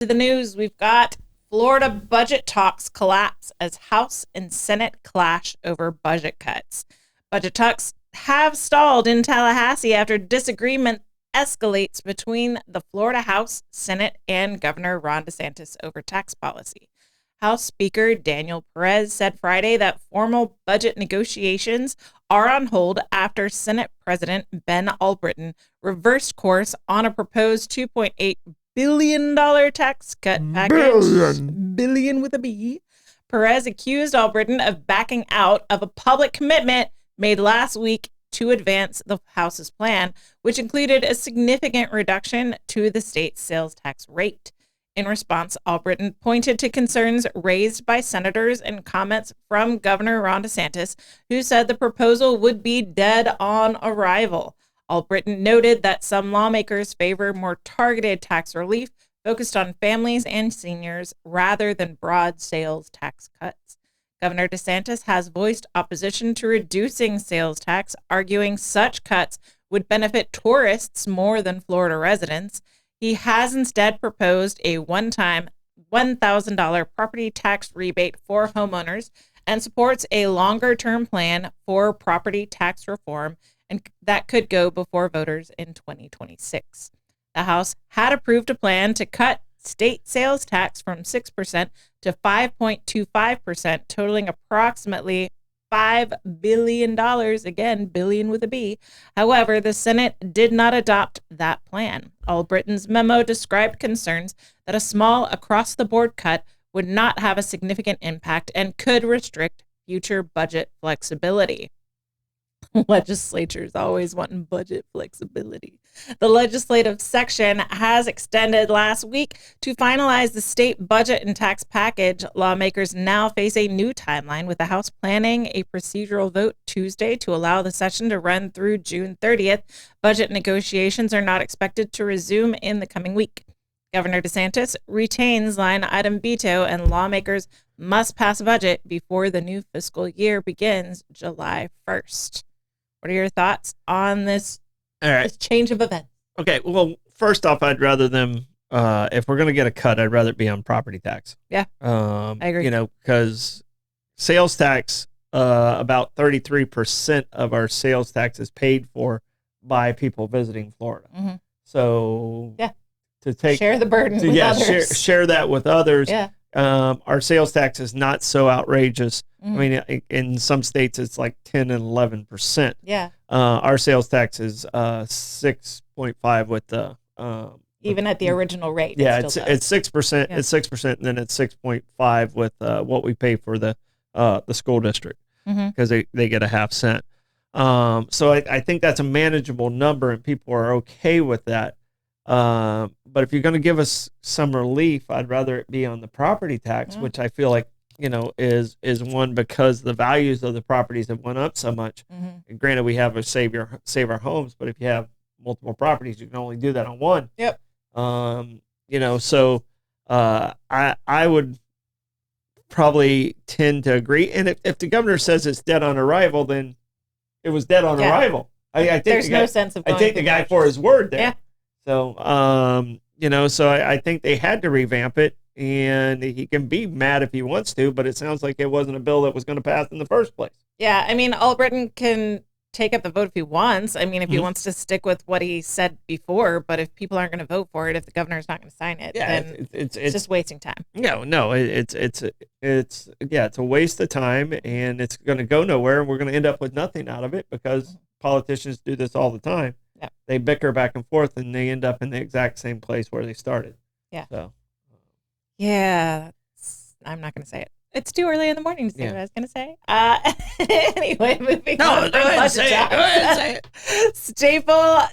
To the news, we've got Florida budget talks collapse as House and Senate clash over budget cuts. Budget talks have stalled in Tallahassee after disagreement escalates between the Florida House, Senate, and Governor Ron DeSantis over tax policy. House Speaker Daniel Perez said Friday that formal budget negotiations are on hold after Senate President Ben Albritton reversed course on a proposed $2.8 billion tax cut package. Billion with a B. Perez accused Albritton of backing out of a public commitment made last week to advance the House's plan, which included a significant reduction to the state's sales tax rate. In response, Albritton pointed to concerns raised by senators and comments from Governor Ron DeSantis, who said the proposal would be dead on arrival. Albritton noted that some lawmakers favor more targeted tax relief focused on families and seniors rather than broad sales tax cuts. Governor DeSantis has voiced opposition to reducing sales tax, arguing such cuts would benefit tourists more than Florida residents. He has instead proposed a one-time $1,000 property tax rebate for homeowners and supports a longer-term plan for property tax reform, and that could go before voters in 2026. The House had approved a plan to cut state sales tax from 6% to 5.25%, totaling approximately $5 billion, again, billion with a B. However, the Senate did not adopt that plan. Albritton's memo described concerns that a small across-the-board cut would not have a significant impact and could restrict future budget flexibility. Legislatures always wanting budget flexibility. The legislative section has extended last week to finalize the state budget and tax package. Lawmakers now face a new timeline, with the House planning a procedural vote Tuesday to allow the session to run through June 30th. Budget negotiations are not expected to resume in the coming week. Governor DeSantis retains line item veto, and lawmakers must pass a budget before the new fiscal year begins July 1st. What are your thoughts on this, this change of events? Okay, well, first off, I'd rather them, if we're going to get a cut, I'd rather it be on property tax. Yeah, I agree. You know, because sales tax, about 33% of our sales tax is paid for by people visiting Florida. Mm-hmm. So, yeah, to share the burden with others. Share that with others. Yeah. Our sales tax is not so outrageous. Mm-hmm. I mean, in some states, it's like 10 and 11%. Yeah. Our sales tax is 6.5 with the even at the original rate. Yeah, it's 6%. Yeah. It's 6%, and then it's 6.5 with what we pay for the school district, because they get a half cent. So I think that's a manageable number, and people are okay with that. But if you're going to give us some relief, I'd rather it be on the property tax, which I feel like, you know, is one, because the values of the properties have went up so much. And granted, we have a save our homes, but if you have multiple properties, you can only do that on one. Yep. You know, so I would probably tend to agree. And if the governor says it's dead on arrival, then it was dead on arrival. I think there's no sense of going I take the guy for his word there. Yeah. So, you know, so I think they had to revamp it, and he can be mad if he wants to, but it sounds like it wasn't a bill that was going to pass in the first place. Yeah, I mean, Albritton can take up the vote if he wants. I mean, if he wants to stick with what he said before, but if people aren't going to vote for it, if the governor's not going to sign it, then it's just wasting time. No, it's a waste of time, and it's going to go nowhere, and we're going to end up with nothing out of it, because politicians do this all the time. Yeah. They bicker back and forth, and they end up in the exact same place where they started. Yeah. So. Yeah, I'm not going to say it. It's too early in the morning to say what I was going to say. Anyway, moving on. Go ahead and say it. Staple St.